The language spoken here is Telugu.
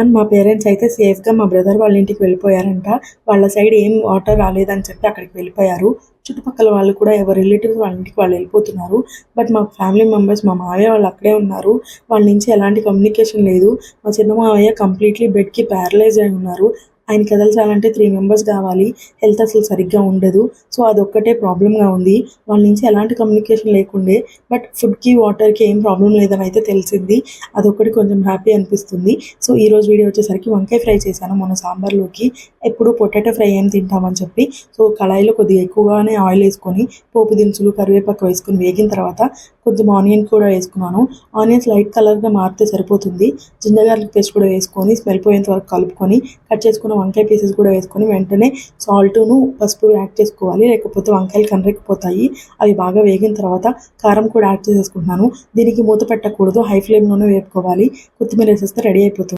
అండ్ మా పేరెంట్స్ అయితే సేఫ్గా మా బ్రదర్ వాళ్ళ ఇంటికి వెళ్ళిపోయారంట. వాళ్ళ సైడ్ ఏం వాటర్ రాలేదని చెప్పి అక్కడికి వెళ్ళిపోయారు. చుట్టుపక్కల వాళ్ళు కూడా ఎవరి రిలేటివ్స్ వాళ్ళ ఇంటికి వాళ్ళు వెళ్ళిపోతున్నారు. బట్ మా ఫ్యామిలీ మెంబర్స్ మా మావయ్య వాళ్ళు అక్కడే ఉన్నారు. వాళ్ళ నుంచి ఎలాంటి కమ్యూనికేషన్ లేదు. మా చిన్న మావయ్య కంప్లీట్లీ బెడ్కి ప్యారలైజ్ అయి ఉన్నారు. ఆయన కదల్చాలంటే 3 మెంబర్స్ కావాలి. హెల్త్ అసలు సరిగ్గా ఉండదు. సో అదొక్కటే ప్రాబ్లమ్గా ఉంది. వాళ్ళ నుంచి ఎలాంటి కమ్యూనికేషన్ లేకుండే. బట్ ఫుడ్కి వాటర్కి ఏం ప్రాబ్లం లేదని అయితే తెలిసింది. అదొక్కటి కొంచెం హ్యాపీ అనిపిస్తుంది. సో ఈరోజు వీడియో వచ్చేసరికి వంకాయ ఫ్రై చేశాను మొన్న సాంబార్లోకి. ఎప్పుడు పొటాటో ఫ్రై ఏం తింటామని చెప్పి సో కళాయిలో కొద్దిగా ఎక్కువగానే ఆయిల్ వేసుకొని పోపు దినుసులు కరివేపాకు వేసుకొని వేగిన తర్వాత కొంచెం ఆనియన్ కూడా వేసుకున్నాను. ఆనియన్స్ లైట్ కలర్గా మారితే సరిపోతుంది. జింజర్ గార్లిక్ పేస్ట్ కూడా వేసుకొని స్మెల్ పోయేంత వరకు కలుపుకొని కట్ చేసుకున్న వంకాయ పీసెస్ కూడా వేసుకొని వెంటనే సాల్ట్ను పసుపు యాడ్ చేసుకోవాలి. లేకపోతే వంకాయలు కనరకపోతాయి. అవి బాగా వేగిన తర్వాత కారం కూడా యాడ్ చేసేసుకుంటున్నాను. దీనికి మూత పెట్టకూడదు, హై ఫ్లేమ్లోనే వేపుకోవాలి. కొత్తిమీర వేసేస్తే రెడీ అయిపోతుంది.